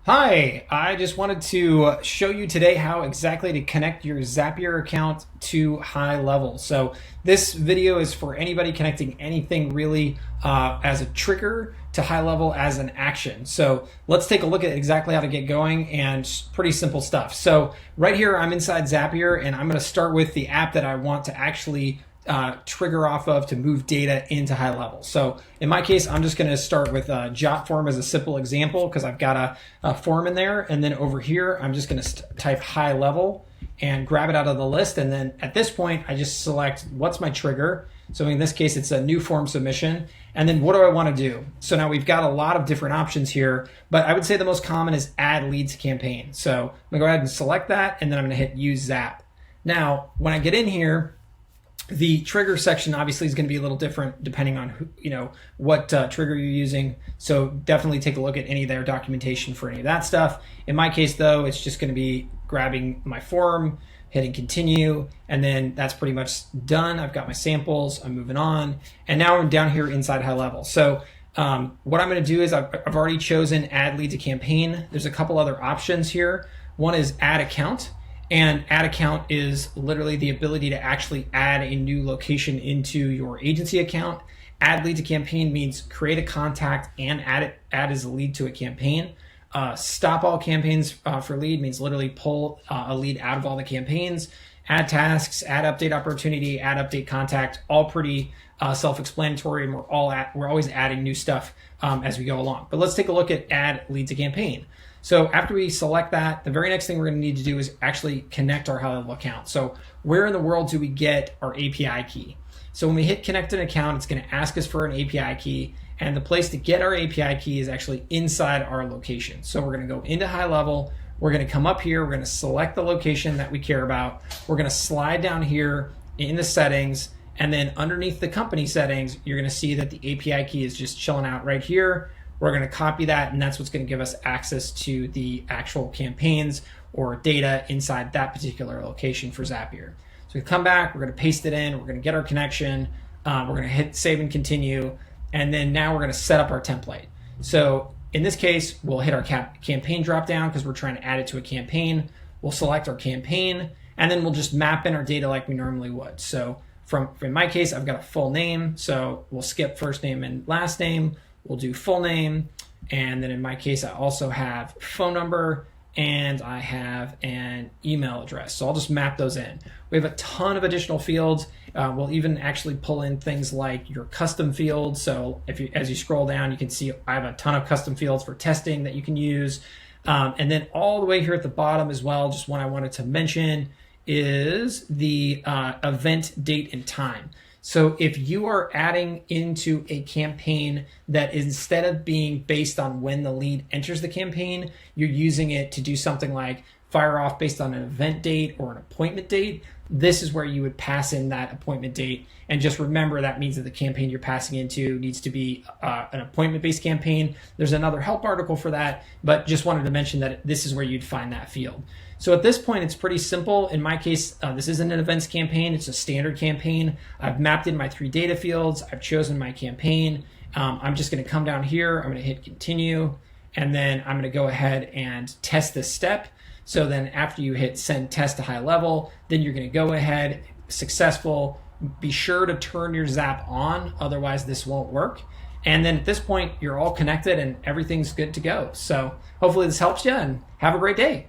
Hi, I just wanted to show you today how exactly to connect your Zapier account to HighLevel. So this video is for anybody connecting anything really as a trigger to HighLevel as an action. So let's take a look at exactly how to get going, and pretty simple stuff. So right here, I'm inside Zapier, and I'm going to start with the app that I want to actually trigger off of to move data into HighLevel. So in my case, I'm just going to start with a Jot form as a simple example because I've got a form in there. And then over here, I'm just going to type HighLevel and grab it out of the list. And then at this point, I just select what's my trigger. So in this case, it's a new form submission. And then what do I want to do? So now we've got a lot of different options here, but I would say the most common is add lead to campaign. So I'm going to go ahead and select that, and then I'm going to hit use Zap. Now, when I get in here, the trigger section obviously is going to be a little different depending on what trigger you're using. So definitely take a look at any of their documentation for any of that stuff. In my case, though, it's just going to be grabbing my form, hitting continue, and then that's pretty much done. I've got my samples. I'm moving on, and now I'm down here inside HighLevel. So what I'm going to do is I've already chosen add lead to campaign. There's a couple other options here. One is add account. And add account is literally the ability to actually add a new location into your agency account. Add lead to campaign means create a contact and add as a lead to a campaign. Stop all campaigns for lead means literally pull a lead out of all the campaigns. Add tasks, add update opportunity, add update contact, all pretty self-explanatory, and we're always adding new stuff as we go along. But let's take a look at add lead to campaign. So after we select that, the very next thing we're going to need to do is actually connect our HighLevel account. So where in the world do we get our API key? So when we hit connect an account, it's going to ask us for an API key, and the place to get our API key is actually inside our location. So we're going to go into HighLevel. We're going to come up here. We're going to select the location that we care about. We're going to slide down here in the settings, and then underneath the company settings, you're going to see that the API key is just chilling out right here. We're going to copy that, and that's what's going to give us access to the actual campaigns or data inside that particular location for Zapier. So we come back, we're going to paste it in, we're going to get our connection, we're going to hit save and continue, and then now we're going to set up our template. So in this case, we'll hit our campaign dropdown because we're trying to add it to a campaign. We'll select our campaign, and then we'll just map in our data like we normally would. So in my case, I've got a full name, so we'll skip first name and last name. We'll do full name, and then in my case, I also have phone number, and I have an email address. So I'll just map those in. We have a ton of additional fields. We'll even actually pull in things like your custom fields. So as you scroll down, you can see I have a ton of custom fields for testing that you can use. And then all the way here at the bottom as well, just one I wanted to mention is the event date and time. So if you are adding into a campaign that instead of being based on when the lead enters the campaign, you're using it to do something like fire off based on an event date or an appointment date, this is where you would pass in that appointment date. And just remember that means that the campaign you're passing into needs to be an appointment-based campaign. There's another help article for that, but just wanted to mention that this is where you'd find that field. So at this point, it's pretty simple. In my case, this isn't an events campaign. It's a standard campaign. I've mapped in my 3 data fields. I've chosen my campaign. I'm just going to come down here. I'm going to hit continue, and then I'm going to go ahead and test this step. So then after you hit send test to HighLevel, then you're going to go ahead, successful. Be sure to turn your Zap on, otherwise this won't work. And then at this point, you're all connected and everything's good to go. So hopefully this helps you, and have a great day.